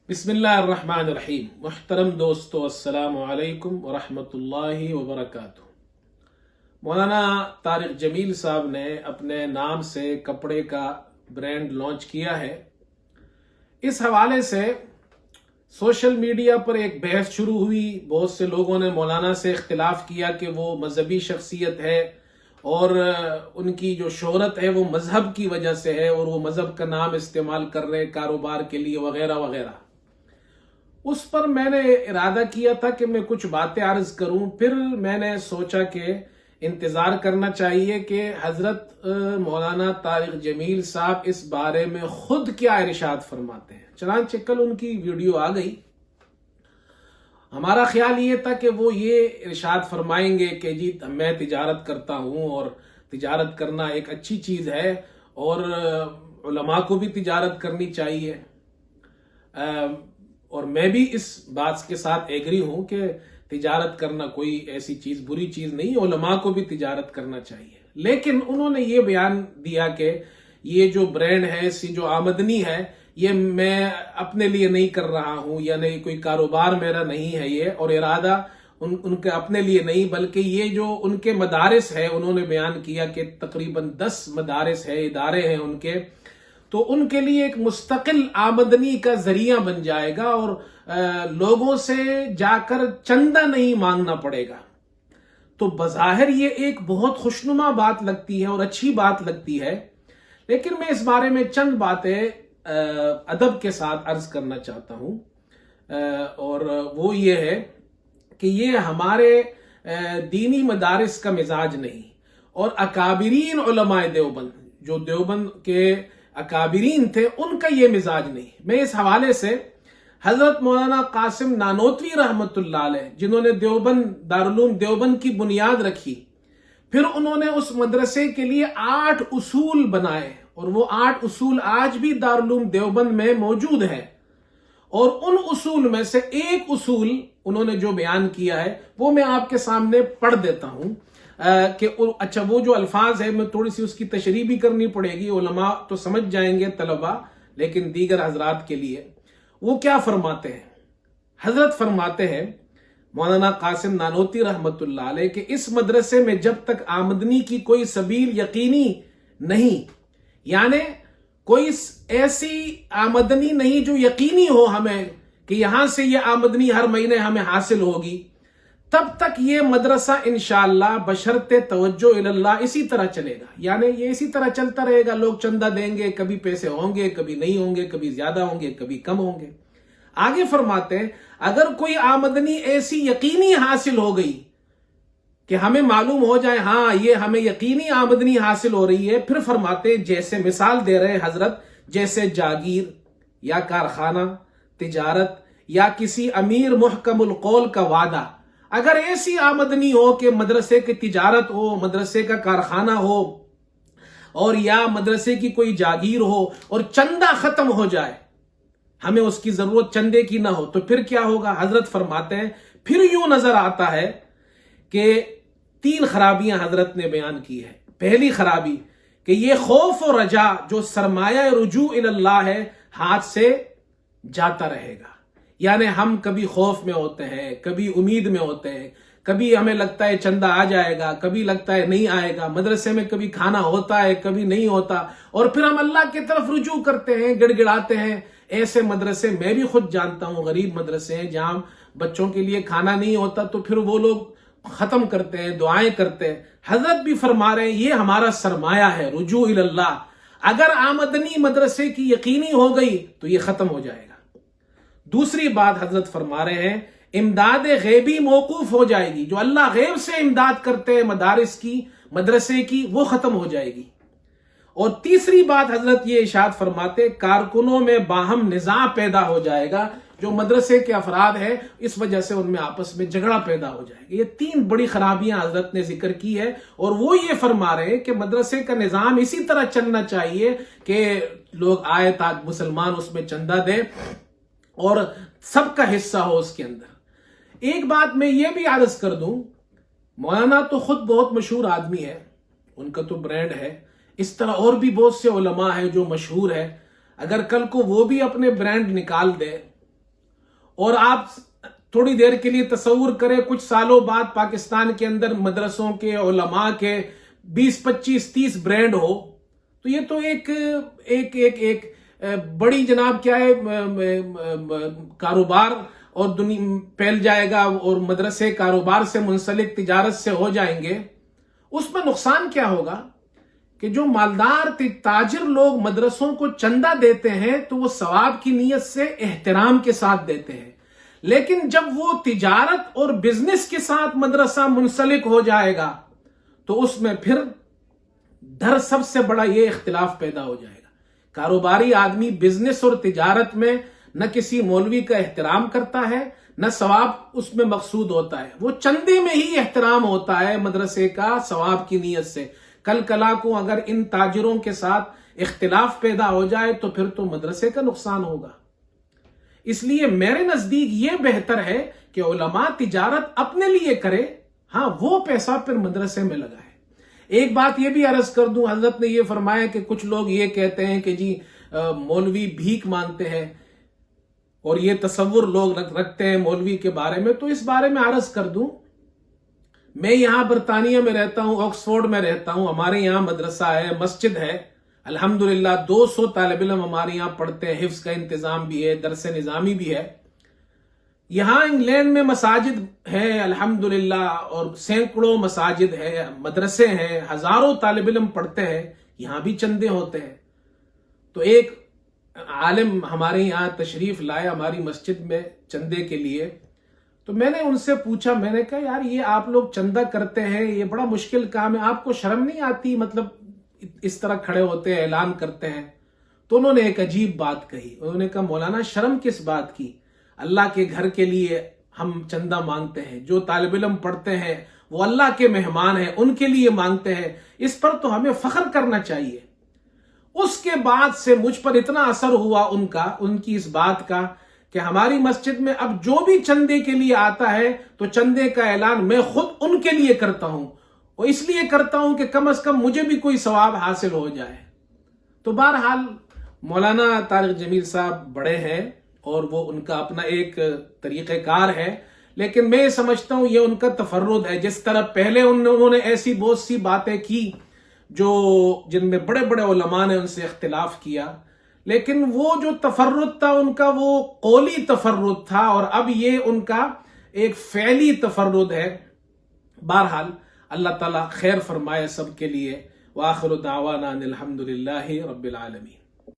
बिस्मिल्लाहिर्रहमानिर्रहीम। मुहतरम दोस्तों, अस्सलामु अलैकुम वरहमतुल्लाहि वबरकातुहू। मौलाना तारिक जमील साहब ने अपने नाम से कपड़े का ब्रांड लॉन्च किया है। इस हवाले से सोशल मीडिया पर एक बहस शुरू हुई। बहुत से लोगों ने मौलाना से इख्तिलाफ किया कि वो मजहबी शख्सियत है और उनकी जो शोहरत है वो मजहब की वजह से है और वो मजहब का नाम इस्तेमाल कर रहे हैं कारोबार के लिए वगैरह वगैरह। उस पर मैंने इरादा किया था कि मैं कुछ बातें अर्ज करूं। फिर मैंने सोचा कि इंतज़ार करना चाहिए कि हजरत मौलाना तारिक जमील साहब इस बारे में खुद क्या इरशाद फरमाते हैं। चनांचे कल उनकी वीडियो आ गई। हमारा ख्याल ये था कि वो ये इरशाद फरमाएंगे कि जी मैं तिजारत करता हूं और तिजारत करना एक अच्छी चीज़ है और उलमा को भी तिजारत करनी चाहिए। और मैं भी इस बात के साथ एग्री हूं कि तिजारत करना कोई ऐसी चीज बुरी चीज नहीं, उलमा को भी तिजारत करना चाहिए। लेकिन उन्होंने ये बयान दिया कि ये जो ब्रांड है, इसकी जो आमदनी है, ये मैं अपने लिए नहीं कर रहा हूं, या नहीं कोई कारोबार मेरा नहीं है ये, और इरादा उनके अपने लिए नहीं बल्कि ये जो उनके मदारिस है, उन्होंने बयान किया कि तकरीबन 10 मदारिस है, इदारे हैं उनके, तो उनके लिए एक मुस्तकिल आमदनी का जरिया बन जाएगा और लोगों से जाकर चंदा नहीं मांगना पड़ेगा। तो बज़ाहिर ये एक बहुत खुशनुमा बात लगती है और अच्छी बात लगती है। लेकिन मैं इस बारे में चंद बातें अदब के साथ अर्ज करना चाहता हूं, और वो ये है कि ये हमारे दीनी मदारिस का मिजाज नहीं, और अकाबिरीन उलमाए देवबंद, जो देवबंद के अकाबिरीन थे, उनका ये मिजाज नहीं। मैं इस हवाले से हजरत मौलाना कासिम नानोतवी रहमतुल्लाह अलैह, जिन्होंने देवबंद दारुल देवबंद की बुनियाद रखी, फिर उन्होंने उस मदरसे के लिए 8 उसूल बनाए, और वो 8 उसूल आज भी दारुल देवबंद में मौजूद है। और उन उसूल में से एक उसूल उन्होंने जो बयान किया है वो मैं आपके सामने पढ़ देता हूं कि अच्छा, वो जो अल्फाज है मैं थोड़ी सी उसकी तशरीह भी करनी पड़ेगी, उलमा तो समझ जाएंगे तलबा, लेकिन दीगर हजरात के लिए वो क्या फरमाते हैं। हजरत फरमाते हैं मौलाना कासिम नानोती रहमतुल्लाह अलैह कि इस मदरसे में जब तक आमदनी की कोई सबील यकीनी नहीं, यानी कोई ऐसी आमदनी नहीं जो यकीनी हो हमें कि यहां से ये आमदनी हर महीने हमें हासिल होगी, तब तक ये मदरसा इंशाअल्लाह बशर्ते तवज्जो इल्लाह इसी तरह चलेगा। यानी ये इसी तरह चलता रहेगा, लोग चंदा देंगे, कभी पैसे होंगे, कभी नहीं होंगे, कभी ज्यादा होंगे, कभी कम होंगे। आगे फरमाते हैं अगर कोई आमदनी ऐसी यकीनी हासिल हो गई कि हमें मालूम हो जाए हाँ ये हमें यकीनी आमदनी हासिल हो रही है, फिर फरमाते जैसे मिसाल दे रहे हैं हजरत, जैसे जागीर या कारखाना, तिजारत या किसी अमीर मुहकमुल कौल का वादा, अगर ऐसी आमदनी हो कि मदरसे की तिजारत हो, मदरसे का कारखाना हो, और या मदरसे की कोई जागीर हो और चंदा खत्म हो जाए, हमें उसकी जरूरत चंदे की ना हो, तो फिर क्या होगा। हजरत फरमाते हैं फिर यूं नजर आता है कि 3 खराबियां हजरत ने बयान की है। पहली खराबी कि ये खौफ और रजा जो सरमाया रुजू इल्लाह है, हाथ से जाता रहेगा। यानी हम कभी खौफ में होते हैं, कभी उम्मीद में होते हैं, कभी हमें लगता है चंदा आ जाएगा, कभी लगता है नहीं आएगा, मदरसे में कभी खाना होता है, कभी नहीं होता, और फिर हम अल्लाह की तरफ रुजू करते हैं, गिड़गिड़ाते हैं। ऐसे मदरसे मैं भी खुद जानता हूं, गरीब मदरसे हैं जहां बच्चों के लिए खाना नहीं होता, तो फिर वो लोग खत्म करते हैं, दुआएं करते हैं। हजरत भी फरमा रहे हैं ये हमारा सरमाया है, रुजू इल्लाह। अगर आमदनी मदरसे की यकीनी हो गई तो ये खत्म हो जाएगा। दूसरी बात हजरत फरमा रहे हैं इमदाद गैबी मौकूफ हो जाएगी, जो अल्लाह गैब से इमदाद करते हैं मदारिस की, मदरसे की, वो खत्म हो जाएगी। और तीसरी बात हजरत ये इरशाद फरमाते कारकुनों में बाहम निज़ा पैदा हो जाएगा, जो मदरसे के अफराद हैं इस वजह से उनमें आपस में झगड़ा पैदा हो जाएगा। ये 3 बड़ी खराबियां हजरत ने जिक्र की है, और वो ये फरमा रहे हैं कि मदरसे का निज़ाम इसी तरह चलना चाहिए कि लोग आए ताकि मुसलमान उसमें चंदा दे और सबका हिस्सा हो उसके अंदर। एक बात मैं ये भी अर्ज कर दूं, मौलाना तो खुद बहुत मशहूर आदमी है, उनका तो ब्रांड है, इस तरह और भी बहुत से उलमा है जो मशहूर है। अगर कल को वो भी अपने ब्रांड निकाल दे اور آپ تھوڑی دیر کے لیے تصور کریں کچھ سالوں بعد پاکستان کے اندر مدرسوں کے علماء کے 20 25 30 برانڈ ہو تو یہ تو ایک بڑی جناب کیا ہے کاروبار اور دنیا پھیل جائے گا اور مدرسے کاروبار سے منسلک تجارت سے ہو جائیں گے. اس میں نقصان کیا ہوگا کہ جو مالدار تاجر لوگ مدرسوں کو چندہ دیتے ہیں تو وہ ثواب کی نیت سے احترام کے ساتھ دیتے ہیں، لیکن جب وہ تجارت اور بزنس کے ساتھ مدرسہ منسلک ہو جائے گا تو اس میں پھر ڈر سب سے بڑا یہ اختلاف پیدا ہو جائے گا. کاروباری آدمی بزنس اور تجارت میں نہ کسی مولوی کا احترام کرتا ہے نہ ثواب اس میں مقصود ہوتا ہے، وہ چندے میں ہی احترام ہوتا ہے مدرسے کا ثواب کی نیت سے. کل کلا کو اگر ان تاجروں کے ساتھ اختلاف پیدا ہو جائے تو پھر تو مدرسے کا نقصان ہوگا. اس لیے میرے نزدیک یہ بہتر ہے کہ علماء تجارت اپنے لیے کرے، ہاں وہ پیسہ پھر مدرسے میں لگائے. ایک بات یہ بھی عرض کر دوں، حضرت نے یہ فرمایا کہ کچھ لوگ یہ کہتے ہیں کہ جی مولوی بھیک مانگتے ہیں اور یہ تصور لوگ رکھتے ہیں مولوی کے بارے میں. تو اس بارے میں عرض کر دوں، میں یہاں برطانیہ میں رہتا ہوں، آکسفورڈ میں رہتا ہوں، ہمارے یہاں مدرسہ ہے، مسجد ہے، الحمدللہ 200 طالب علم ہمارے یہاں پڑھتے ہیں، حفظ کا انتظام بھی ہے، درس نظامی بھی ہے. یہاں انگلینڈ میں مساجد ہے الحمدللہ اور سینکڑوں مساجد ہے، مدرسے ہیں، ہزاروں طالب علم پڑھتے ہیں، یہاں بھی چندے ہوتے ہیں. تو ایک عالم ہمارے یہاں تشریف لائے ہماری مسجد میں چندے کے لیے. تو میں نے ان سے پوچھا، میں نے کہا یار یہ آپ لوگ چندہ کرتے ہیں، یہ بڑا مشکل کام ہے، آپ کو شرم نہیں آتی؟ مطلب اس طرح کھڑے ہوتے ہیں، اعلان کرتے ہیں. تو انہوں نے ایک عجیب بات کہی، انہوں نے کہا مولانا شرم کس بات کی؟ اللہ کے گھر کے لیے ہم چندہ مانگتے ہیں، جو طالب علم پڑھتے ہیں وہ اللہ کے مہمان ہیں، ان کے لیے مانگتے ہیں، اس پر تو ہمیں فخر کرنا چاہیے. اس کے بعد سے مجھ پر اتنا اثر ہوا ان کی اس بات کا کہ ہماری مسجد میں اب جو بھی چندے کے لیے آتا ہے تو چندے کا اعلان میں خود ان کے لیے کرتا ہوں، اور اس لیے کرتا ہوں کہ کم از کم مجھے بھی کوئی ثواب حاصل ہو جائے. تو بہرحال مولانا طارق جمیل صاحب بڑے ہیں اور وہ ان کا اپنا ایک طریقہ کار ہے، لیکن میں سمجھتا ہوں یہ ان کا تفرد ہے. جس طرح پہلے انہوں نے ایسی بہت سی باتیں کی جن میں بڑے بڑے علماء نے ان سے اختلاف کیا، لیکن وہ جو تفرد تھا ان کا وہ قولی تفرد تھا، اور اب یہ ان کا ایک فعلی تفرد ہے. بہرحال اللہ تعالیٰ خیر فرمائے سب کے لیے. وآخر دعوانا ان الحمدللہ رب العالمین.